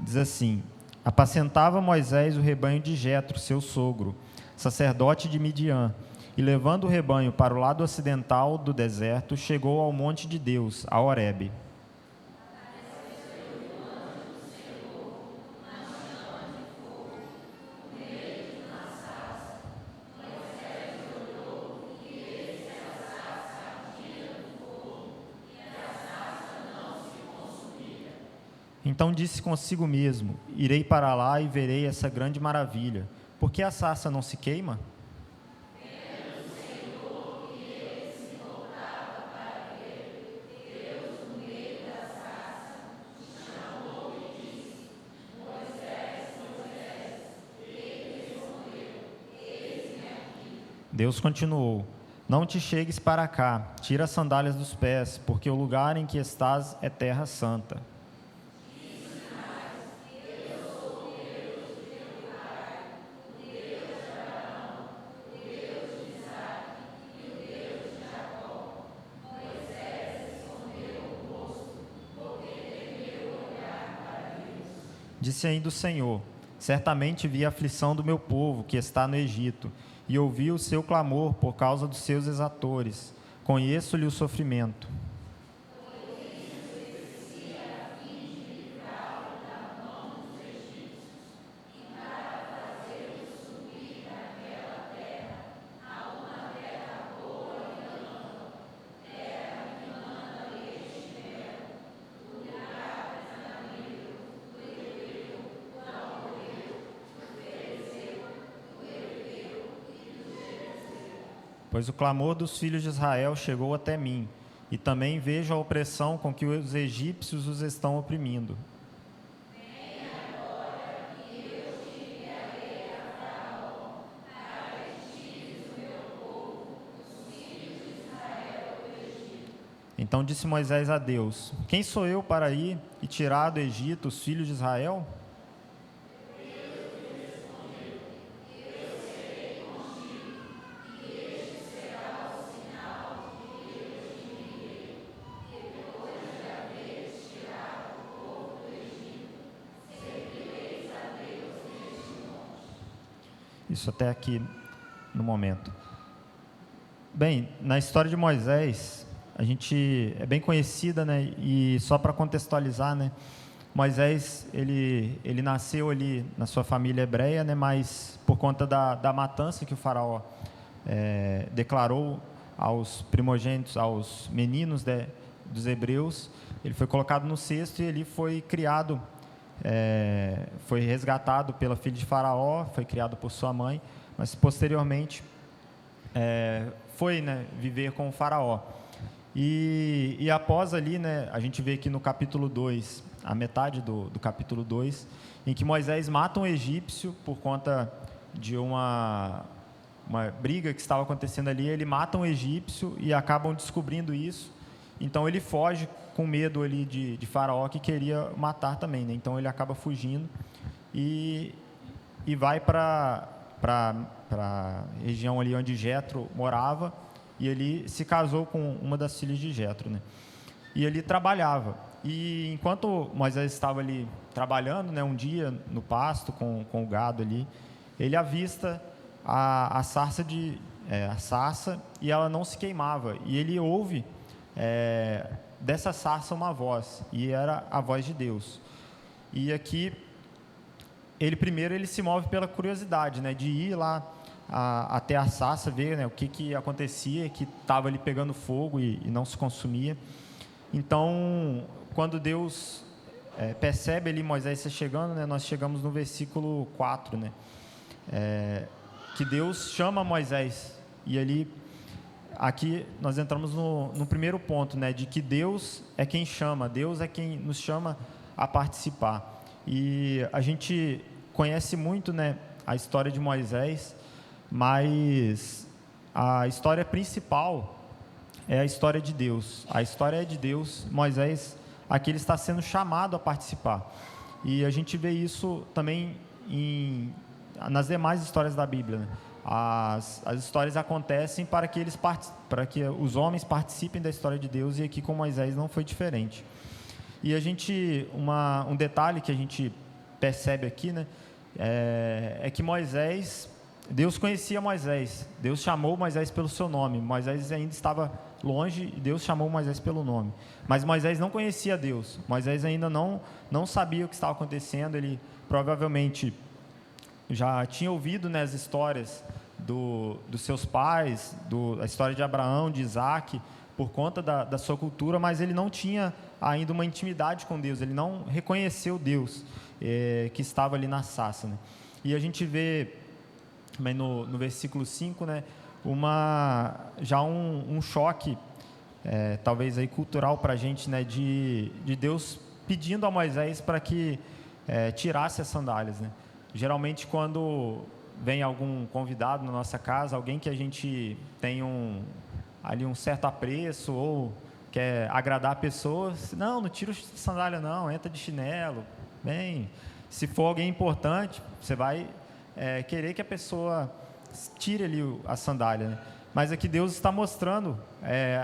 Diz assim: apacentava Moisés o rebanho de Jetro, seu sogro, sacerdote de Midian, e levando o rebanho para o lado ocidental do deserto, chegou ao monte de Deus, a Horebe. Então disse consigo mesmo: irei para lá e verei essa grande maravilha. Por que a sarça não se queima? Deus continuou: não te chegues para cá, tira as sandálias dos pés, porque o lugar em que estás é terra santa. Disse ainda o Senhor: certamente vi a aflição do meu povo que está no Egito, e ouvi o seu clamor por causa dos seus exatores. Conheço-lhe o sofrimento. Pois o clamor dos filhos de Israel chegou até mim, e também vejo a opressão com que os egípcios os estão oprimindo. Então disse Moisés a Deus: quem sou eu para ir e tirar do Egito os filhos de Israel? Isso até aqui no momento. Bem, na história de Moisés, a gente é bem conhecida, né? E só para contextualizar, né? Moisés, ele nasceu ali na sua família hebreia, né? Mas por conta da matança que o faraó declarou aos primogênitos, aos meninos dos hebreus, ele foi colocado no cesto e ele foi criado, foi resgatado pela filha de faraó, foi criado por sua mãe, mas posteriormente foi, né, viver com o faraó. E após ali, né, a gente vê aqui no capítulo 2, a metade do capítulo 2, em que Moisés mata um egípcio por conta de uma briga que estava acontecendo ali. Ele mata um egípcio e acabam descobrindo isso. Então ele foge com medo ali de faraó, que queria matar também, né? Então ele acaba fugindo e vai para a região ali onde Jetro morava, e ele se casou com uma das filhas de Jetro, né? E ele trabalhava. E enquanto Moisés estava ali trabalhando, né, um dia no pasto com o gado ali, ele avista a sarça e ela não se queimava. E ele ouve dessa sarça uma voz, e era a voz de Deus. E aqui ele se move pela curiosidade, né, de ir lá até a sarça, ver, né, o que acontecia, que estava ali pegando fogo e não se consumia. Então, quando Deus percebe ali Moisés chegando, né, nós chegamos no versículo 4, né, que Deus chama Moisés, e ali, aqui nós entramos no primeiro ponto, né, de que Deus é quem chama, Deus é quem nos chama a participar. E a gente conhece muito, né, a história de Moisés, mas a história principal é a história de Deus. A história é de Deus. Moisés, aqui ele está sendo chamado a participar. E a gente vê isso também nas demais histórias da Bíblia, né? As histórias acontecem para que os homens participem da história de Deus, e aqui com Moisés não foi diferente. E um detalhe que a gente percebe aqui, né, é que Moisés, Deus conhecia Moisés, Deus chamou Moisés pelo seu nome, Moisés ainda estava longe e Deus chamou Moisés pelo nome, mas Moisés não conhecia Deus, Moisés ainda não sabia o que estava acontecendo, ele provavelmente já tinha ouvido, né, as histórias dos seus pais, a história de Abraão, de Isaac, por conta da sua cultura, mas ele não tinha ainda uma intimidade com Deus, ele não reconheceu Deus que estava ali na sarça, né? E a gente vê também no versículo 5, né, já um choque, talvez aí cultural para a gente, né, de Deus pedindo a Moisés para que tirasse as sandálias, né? Geralmente, quando vem algum convidado na nossa casa, alguém que a gente tem ali um certo apreço ou quer agradar a pessoa, não tira a sandália não, entra de chinelo, bem, se for alguém importante, você vai querer que a pessoa tire ali a sandália, né? Mas aqui Deus está mostrando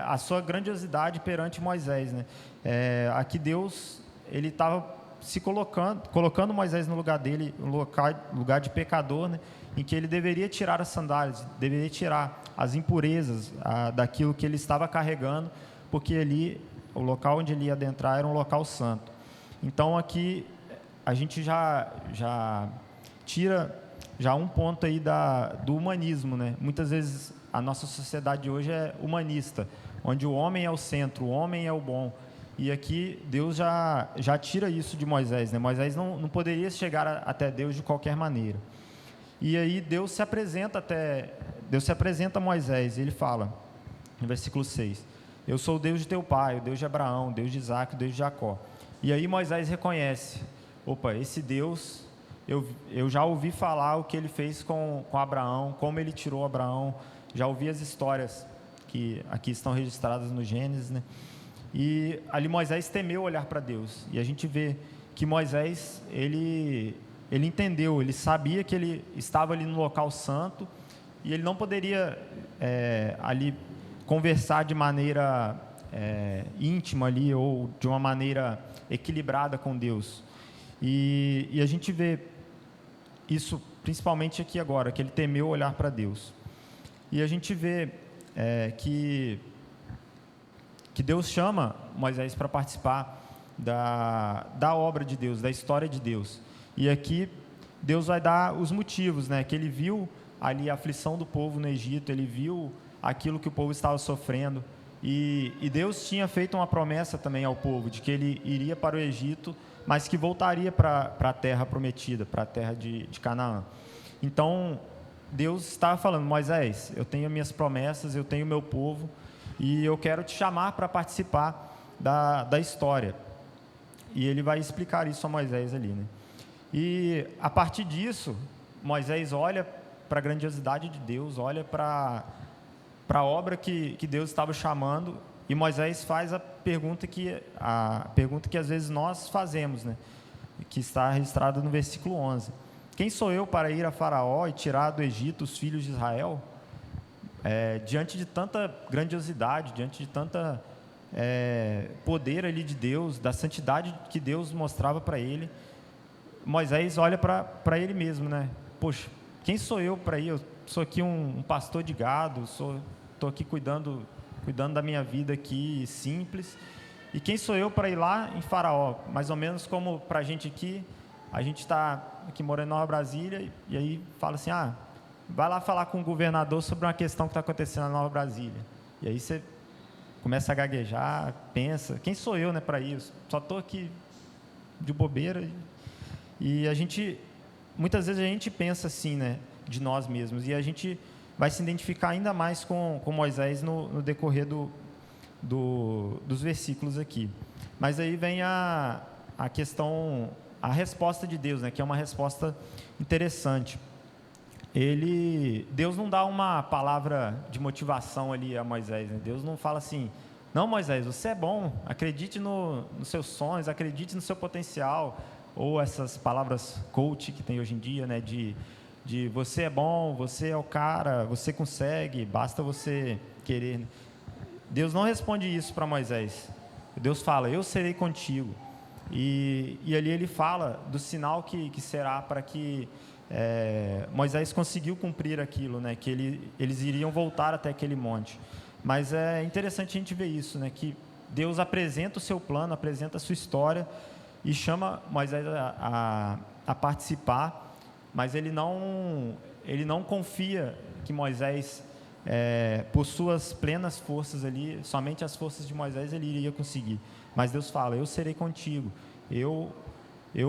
a sua grandiosidade perante Moisés, né? Aqui Deus, ele estava se colocando Moisés no lugar dele, no lugar de pecador, né? Em que ele deveria tirar as sandálias, deveria tirar as impurezas daquilo que ele estava carregando, porque ali, o local onde ele ia adentrar era um local santo. Então aqui a gente já tira um ponto aí do humanismo, né? Muitas vezes a nossa sociedade hoje é humanista, onde o homem é o centro, o homem é o bom. E aqui Deus já tira isso de Moisés, né? Moisés não poderia chegar até Deus de qualquer maneira. E aí Deus se apresenta a Moisés, e ele fala, no versículo 6, eu sou o Deus de teu pai, o Deus de Abraão, o Deus de Isaac, o Deus de Jacó. E aí Moisés reconhece, opa, esse Deus, eu já ouvi falar o que ele fez com Abraão, como ele tirou Abraão, já ouvi as histórias que aqui estão registradas no Gênesis, né? E ali Moisés temeu olhar para Deus, e a gente vê que Moisés, ele entendeu, ele sabia que ele estava ali no local santo, e ele não poderia ali conversar de maneira íntima ali, ou de uma maneira equilibrada com Deus. E a gente vê isso principalmente aqui agora, que ele temeu olhar para Deus. E a gente vê que Deus chama Moisés para participar da obra de Deus, da história de Deus. E aqui Deus vai dar os motivos, né? Que ele viu ali a aflição do povo no Egito, ele viu aquilo que o povo estava sofrendo. E Deus tinha feito uma promessa também ao povo, de que ele iria para o Egito, mas que voltaria para a terra prometida, para a terra de Canaã. Então, Deus estava falando, Moisés, eu tenho minhas promessas, eu tenho meu povo, e eu quero te chamar para participar da história. E ele vai explicar isso a Moisés ali, né? E a partir disso, Moisés olha para a grandiosidade de Deus, olha para a obra que Deus estava chamando, e Moisés faz a pergunta que às vezes nós fazemos, né? Que está registrada no versículo 11. Quem sou eu para ir a Faraó e tirar do Egito os filhos de Israel? Diante de tanta grandiosidade, diante de tanta poder ali de Deus, da santidade que Deus mostrava para ele, Moisés olha para ele mesmo, né? Poxa, quem sou eu para ir? Eu sou aqui um pastor de gado, estou aqui cuidando da minha vida aqui, simples, e quem sou eu para ir lá em Faraó? Mais ou menos como para a gente aqui, a gente está aqui morando em Nova Brasília, e aí fala assim, vai lá falar com o governador sobre uma questão que está acontecendo na Nova Brasília. E aí você começa a gaguejar, pensa, quem sou eu, né, para isso? Só estou aqui de bobeira. E muitas vezes a gente pensa assim, né, de nós mesmos, e a gente vai se identificar ainda mais com Moisés no decorrer dos versículos aqui. Mas aí vem a questão, a resposta de Deus, né, que é uma resposta interessante. Deus não dá uma palavra de motivação ali a Moisés, né? Deus não fala assim, não, Moisés, você é bom, acredite nos seus sonhos, acredite no seu potencial, ou essas palavras coach que tem hoje em dia, né, de você é bom, você é o cara, você consegue, basta você querer. Deus não responde isso para Moisés. Deus fala, eu serei contigo. E ali ele fala do sinal que será para que Moisés conseguiu cumprir aquilo, né? Que eles iriam voltar até aquele monte. Mas é interessante a gente ver isso, né? Que Deus apresenta o seu plano, apresenta a sua história e chama Moisés a participar, mas ele não confia que Moisés, por suas plenas forças ali, somente as forças de Moisés ele iria conseguir. Mas Deus fala: eu serei contigo, eu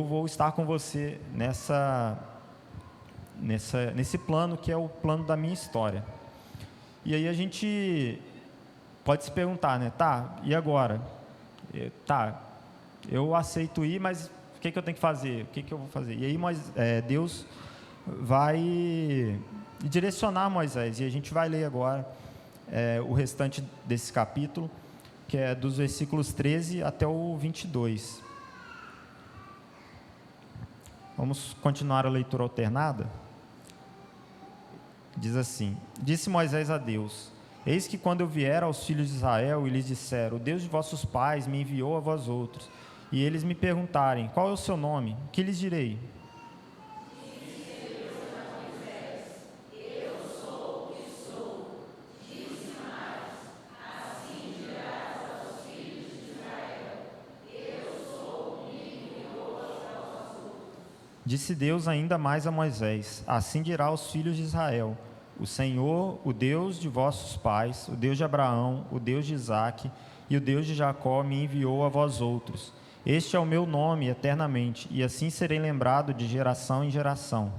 vou estar com você nesse plano que é o plano da minha história. E aí a gente pode se perguntar, né? Tá, e agora? Tá, eu aceito ir, mas o que eu tenho que fazer? O que eu vou fazer? E aí Deus vai direcionar Moisés, e a gente vai ler agora o restante desse capítulo, que é dos versículos 13 até o 22. Vamos continuar a leitura alternada? Diz assim: Disse Moisés a Deus: Eis que quando eu vier aos filhos de Israel e lhes disser: O Deus de vossos pais me enviou a vós outros, e eles me perguntarem: Qual é o seu nome? Que lhes direi? Disse Deus ainda mais a Moisés: Assim dirá aos filhos de Israel: O Senhor, o Deus de vossos pais, o Deus de Abraão, o Deus de Isaque e o Deus de Jacó me enviou a vós outros. Este é o meu nome eternamente, e assim serei lembrado de geração em geração.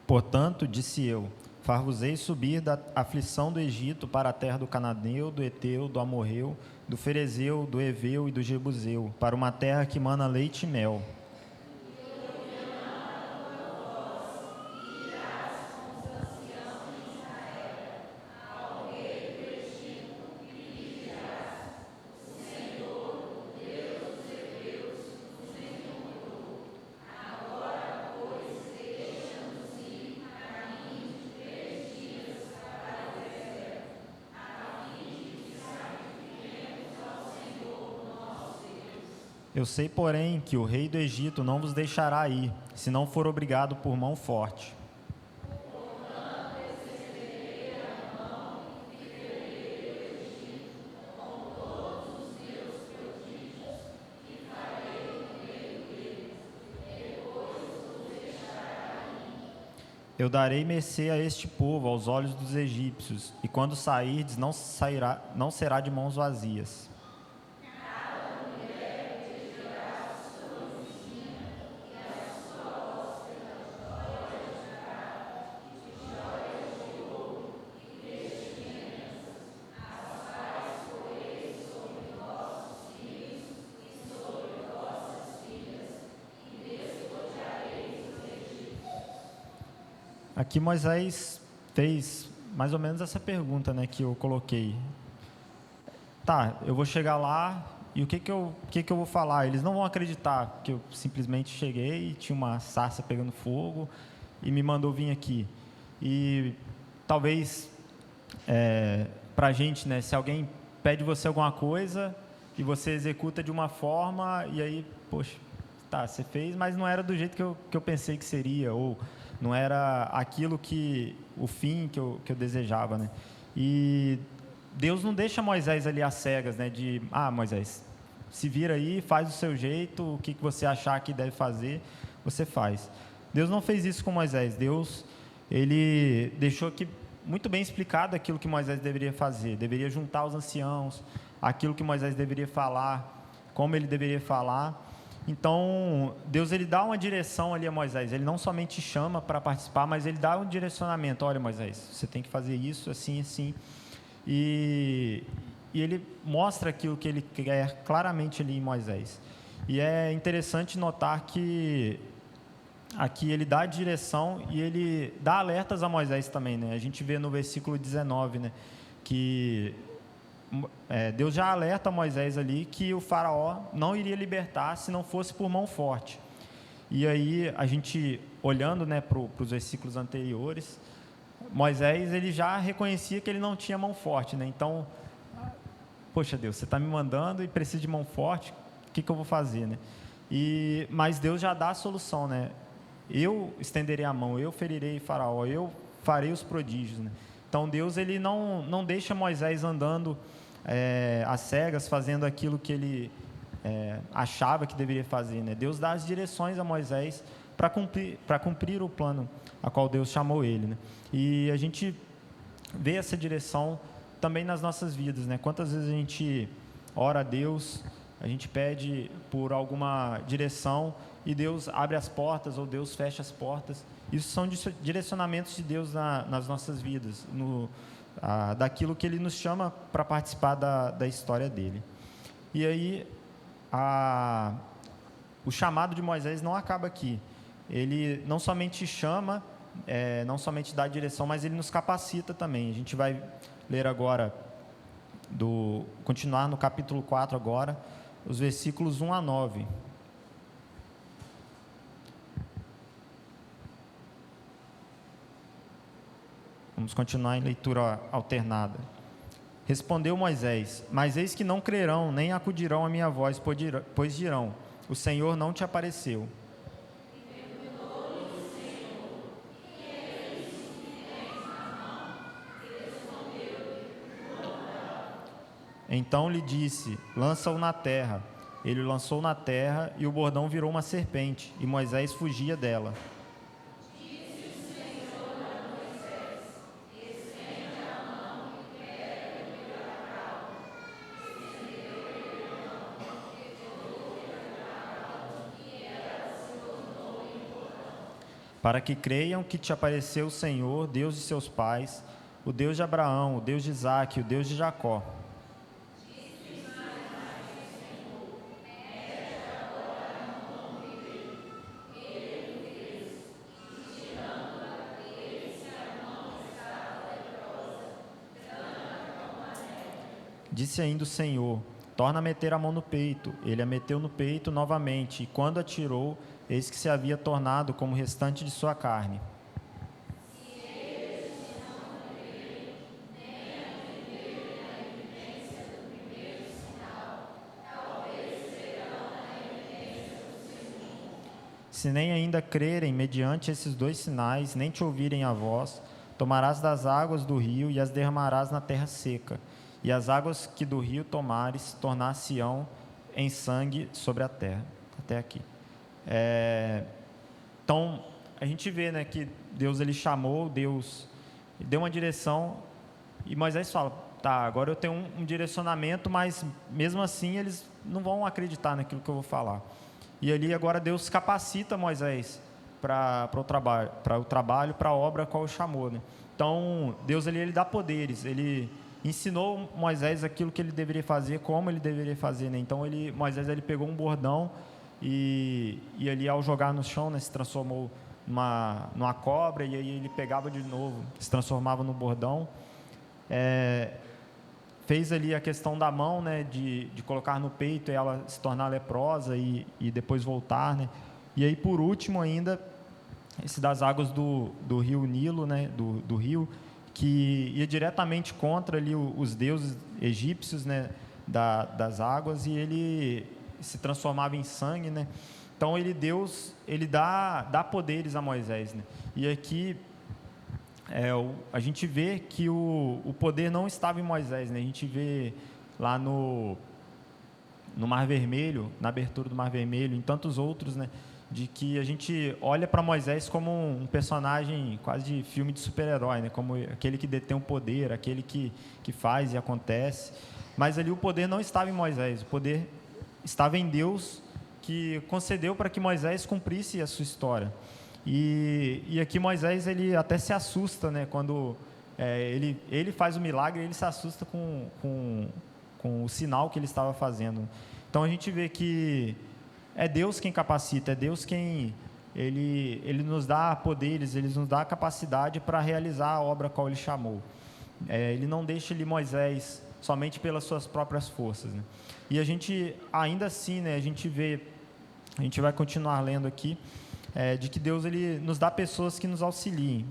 Portanto, disse eu: Far-vos-ei subir da aflição do Egito para a terra do Cananeu, do Eteu, do Amorreu, do Ferezeu, do Eveu e do Jebuseu, para uma terra que mana leite e mel. Eu sei, porém, que o rei do Egito não vos deixará ir, se não for obrigado por mão forte. Eu darei mercê a este povo aos olhos dos egípcios, e quando sairdes, não será de mãos vazias. Aqui Moisés fez mais ou menos essa pergunta, né, que eu coloquei. Tá, eu vou chegar lá e o que eu vou falar? Eles não vão acreditar que eu simplesmente cheguei e tinha uma sarça pegando fogo e me mandou vir aqui. E talvez para a gente, né, se alguém pede você alguma coisa e você executa de uma forma e aí, poxa, tá, você fez, mas não era do jeito que eu pensei que seria, ou não era aquilo o fim que eu desejava, né? E Deus não deixa Moisés ali às cegas, né? Moisés, se vira aí, faz do seu jeito, o que você achar que deve fazer, você faz. Deus não fez isso com Moisés. Deus, ele deixou aqui muito bem explicado aquilo que Moisés deveria fazer. Deveria juntar os anciãos, aquilo que Moisés deveria falar, como ele deveria falar. Então, Deus ele dá uma direção ali a Moisés. Ele não somente chama para participar, mas ele dá um direcionamento. Olha, Moisés, você tem que fazer isso, assim, assim. E ele mostra aquilo que ele quer claramente ali em Moisés. E é interessante notar que aqui ele dá a direção e ele dá alertas a Moisés também, né? A gente vê no versículo 19, né, que Deus já alerta a Moisés ali que o faraó não iria libertar se não fosse por mão forte. E aí, a gente olhando, né, para os versículos anteriores, Moisés ele já reconhecia que ele não tinha mão forte, né? Então, poxa Deus, você está me mandando e precisa de mão forte, o que eu vou fazer, né? Mas Deus já dá a solução, né? Eu estenderei a mão, eu ferirei Faraó, eu farei os prodígios, né? Então Deus ele não deixa Moisés andando às cegas, fazendo aquilo que ele achava que deveria fazer, né? Deus dá as direções a Moisés para cumprir o plano a qual Deus chamou ele, né? E a gente vê essa direção também nas nossas vidas, né? Quantas vezes a gente ora a Deus, a gente pede por alguma direção e Deus abre as portas ou Deus fecha as portas. Isso são direcionamentos de Deus nas nossas vidas, daquilo que Ele nos chama para participar da história dele. E aí, o chamado de Moisés não acaba aqui. Ele não somente chama, não somente dá a direção, mas ele nos capacita também. A gente vai ler agora, continuar no capítulo 4 agora, os versículos 1 a 9. Vamos continuar em leitura alternada. Respondeu Moisés: mas eis que não crerão, nem acudirão à minha voz, pois dirão: o Senhor não te apareceu. Então lhe disse: lança-o na terra. Ele o lançou na terra, e o bordão virou uma serpente, e Moisés fugia dela. Para que creiam que te apareceu o Senhor, Deus de seus pais, o Deus de Abraão, o Deus de Isaque, o Deus de Jacó. Disse ainda o Senhor: torna a meter a mão no peito. Ele a meteu no peito novamente, e quando atirou, eis que se havia tornado como o restante de sua carne. Se nem ainda crerem mediante esses dois sinais, nem te ouvirem a voz, tomarás das águas do rio e as derramarás na terra seca, e as águas que do rio tomares tornar-se-ão em sangue sobre a terra. Até aqui. Então, a gente vê, né, que Deus ele chamou, Deus deu uma direção, e Moisés fala: tá, agora eu tenho um direcionamento, mas mesmo assim eles não vão acreditar naquilo que eu vou falar. E ali agora Deus capacita Moisés para o trabalho, para a obra a qual o chamou, né? Então, Deus ele dá poderes, ele ensinou Moisés aquilo que ele deveria fazer, como ele deveria fazer, né? Então, Moisés ele pegou um bordão e ali, ao jogar no chão, né, se transformou numa cobra, e aí ele pegava de novo, se transformava no bordão. Fez ali a questão da mão, né, de colocar no peito e ela se tornar leprosa e depois voltar, né? E aí, por último ainda, esse das águas do rio Nilo, né, do rio, que ia diretamente contra ali os deuses egípcios, né, das águas, e ele se transformava em sangue, né? Então Deus dá poderes a Moisés, né? E aqui a gente vê que o poder não estava em Moisés, né? A gente vê lá no Mar Vermelho, na abertura do Mar Vermelho, em tantos outros, né? De que a gente olha para Moisés como um personagem quase de filme de super-herói, né? Como aquele que detém o poder, aquele que faz e acontece. Mas ali o poder não estava em Moisés, o poder estava em Deus, que concedeu para que Moisés cumprisse a sua história. E aqui Moisés ele até se assusta, né? Quando ele faz o milagre, ele se assusta com o sinal que ele estava fazendo. Então a gente vê que é Deus quem capacita, é Deus quem ele nos dá poderes, ele nos dá capacidade para realizar a obra a qual ele chamou. Ele não deixa ali Moisés somente pelas suas próprias forças, né? E a gente, ainda assim, né, a gente vai continuar lendo aqui, de que Deus ele nos dá pessoas que nos auxiliem.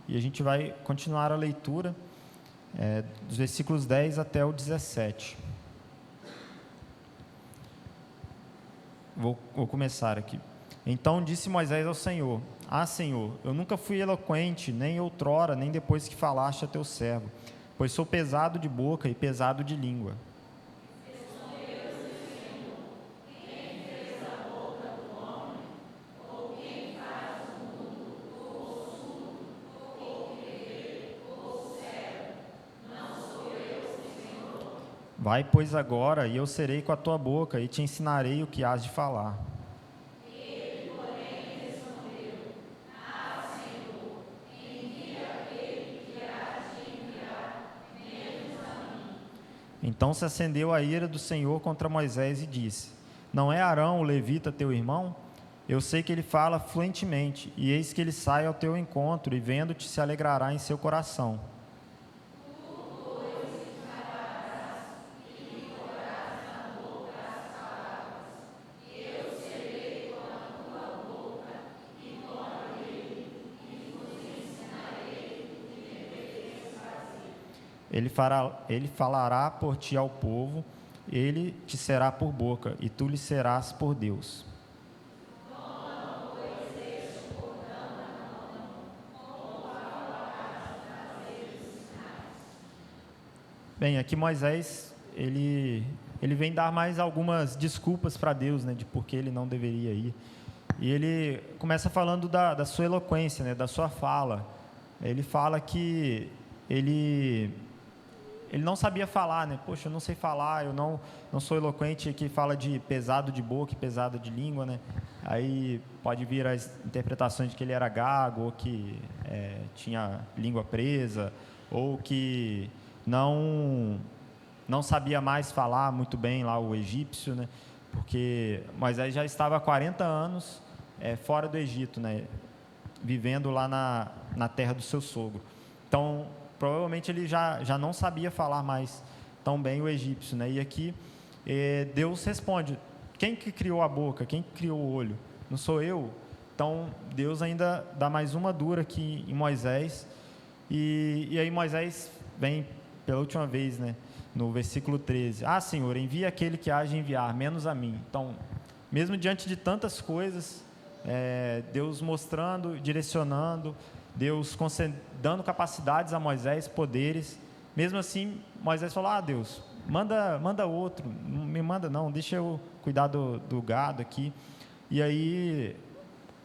E a gente vai continuar a leitura dos versículos 10 até o 17. Vou começar aqui. Então disse Moisés ao Senhor: Ah, Senhor, eu nunca fui eloquente, nem outrora, nem depois que falaste a teu servo, pois sou pesado de boca e pesado de língua. Vai, pois, agora, e eu serei com a tua boca, e te ensinarei o que hás de falar. Ele, porém, respondeu: Ah, Senhor, envia aquele que hás de enviar, menos a mim. Então se acendeu a ira do Senhor contra Moisés e disse: Não é Arão, o levita, teu irmão? Eu sei que ele fala fluentemente, e eis que ele sai ao teu encontro, e vendo-te se alegrará em seu coração. Ele falará por ti ao povo, ele te será por boca, e tu lhe serás por Deus. Bem, aqui Moisés, ele vem dar mais algumas desculpas para Deus, né, de por que ele não deveria ir. E ele começa falando da sua eloquência, né, da sua fala. Ele fala que ele não sabia falar, né? Poxa, eu não sei falar, eu não sou eloquente. Aqui fala de pesado de boca e pesado de língua, né? Aí pode vir as interpretações de que ele era gago, ou que tinha língua presa, ou que não sabia mais falar muito bem lá o egípcio, né? Porque Moisés já estava há 40 anos fora do Egito, né? Vivendo lá na terra do seu sogro. Então, provavelmente ele já não sabia falar mais tão bem o egípcio, né? E aqui Deus responde: quem que criou a boca? Quem que criou o olho? Não sou eu? Então Deus ainda dá mais uma dura aqui em Moisés. E aí Moisés vem pela última vez, né, no versículo 13: Ah, Senhor, envia aquele que há de enviar, menos a mim. Então, mesmo diante de tantas coisas, Deus mostrando, direcionando, Deus dando capacidades a Moisés, poderes. Mesmo assim, Moisés falou: Ah, Deus, manda outro, não me manda não, deixa eu cuidar do gado aqui. E aí,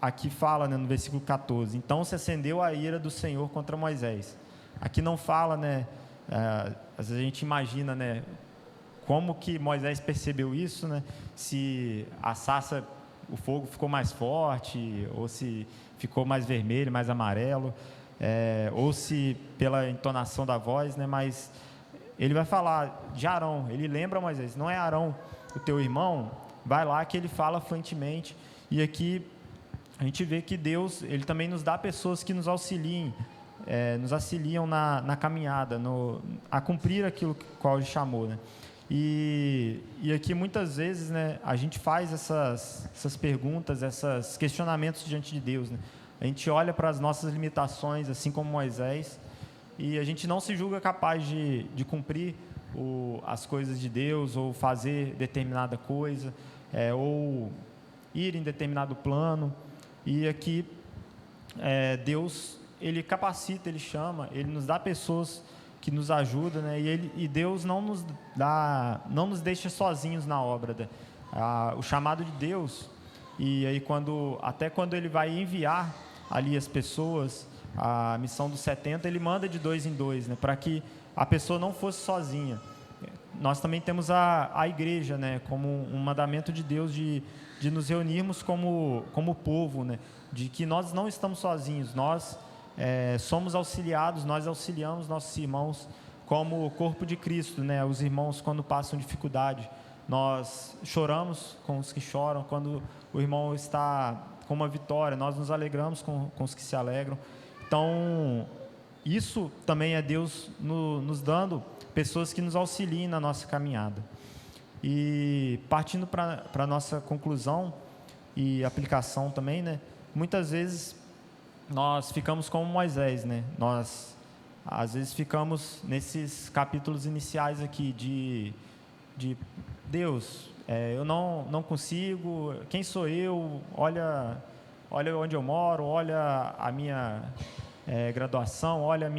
aqui fala, né, no versículo 14: Então se acendeu a ira do Senhor contra Moisés. Aqui não fala, né, às vezes a gente imagina, né, como que Moisés percebeu isso, né, se a sarça, o fogo ficou mais forte, ou se ficou mais vermelho, mais amarelo, ou se pela entonação da voz, né? Mas ele vai falar de Arão, ele lembra Moisés: não é Arão o teu irmão? Vai lá que ele fala fluentemente. E aqui a gente vê que Deus, ele também nos dá pessoas que nos auxiliem, nos auxiliam na caminhada, a cumprir aquilo qual ele chamou, né? E aqui muitas vezes, né, a gente faz essas perguntas, esses questionamentos diante de Deus, né? A gente olha para as nossas limitações, assim como Moisés, e a gente não se julga capaz de cumprir as coisas de Deus, ou fazer determinada coisa, ou ir em determinado plano. E aqui Deus, ele capacita, ele chama, ele nos dá pessoas que nos ajudam, né? E Deus não nos deixa sozinhos na obra, né? O chamado de Deus, e aí até quando ele vai enviar ali as pessoas, a missão dos 70, ele manda de 2 em 2, né? Para que a pessoa não fosse sozinha. Nós também temos a igreja, né, como um mandamento de Deus de nos reunirmos como povo, né, de que nós não estamos sozinhos, nós somos auxiliados, nós auxiliamos nossos irmãos como o corpo de Cristo, né? Os irmãos, quando passam dificuldade, nós choramos com os que choram. Quando o irmão está com uma vitória, nós nos alegramos com os que se alegram. Então, isso também é Deus nos dando pessoas que nos auxiliem na nossa caminhada. E partindo para a nossa conclusão e aplicação também, né? Muitas vezes nós ficamos como Moisés, né? Nós, às vezes, ficamos nesses capítulos iniciais aqui de Deus, eu não consigo, quem sou eu? Olha onde eu moro, olha a minha graduação, olha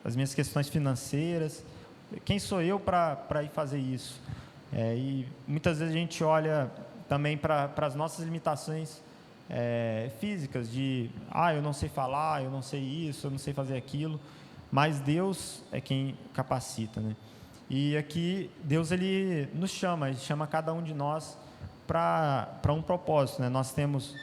as minhas questões financeiras. Quem sou eu para ir fazer isso? E muitas vezes a gente olha também para as nossas limitações físicas, eu não sei falar, eu não sei isso, eu não sei fazer aquilo, mas Deus é quem capacita, né? E aqui Deus ele chama cada um de nós para um propósito, né? Nós temos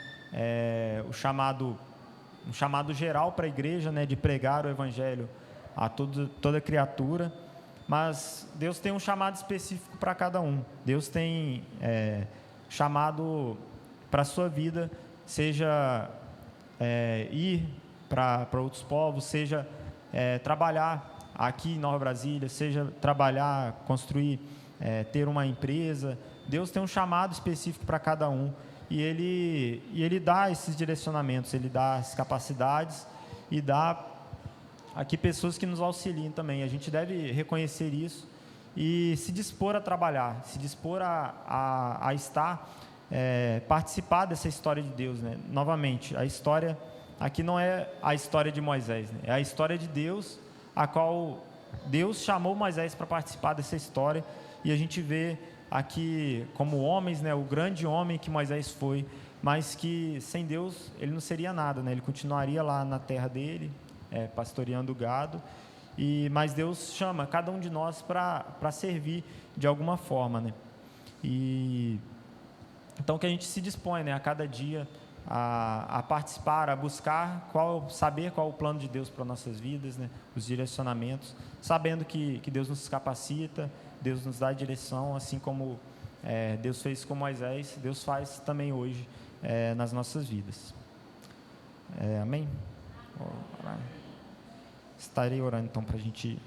um chamado geral para a igreja, né, de pregar o evangelho a toda criatura, mas Deus tem um chamado específico para cada um. Deus tem chamado para a sua vida, seja ir para outros povos, seja trabalhar aqui em Nova Brasília, seja trabalhar, construir, ter uma empresa. Deus tem um chamado específico para cada um, e Ele dá esses direcionamentos, Ele dá as capacidades e dá aqui pessoas que nos auxiliem também. A gente deve reconhecer isso e se dispor a trabalhar, se dispor a estar, participar dessa história de Deus, né? Novamente, a história aqui não é a história de Moisés, né? É a história de Deus, a qual Deus chamou Moisés para participar dessa história, e a gente vê aqui como homens, né, o grande homem que Moisés foi, mas que sem Deus ele não seria nada, né? Ele continuaria lá na terra dele, pastoreando o gado, mas Deus chama cada um de nós para servir de alguma forma, né? Então que a gente se dispõe, né, a cada dia a participar, a buscar saber qual é o plano de Deus para nossas vidas, né? Os direcionamentos, sabendo que Deus nos capacita, Deus nos dá a direção, assim como Deus fez com Moisés, Deus faz também hoje nas nossas vidas. Amém? Estarei orando então para a gente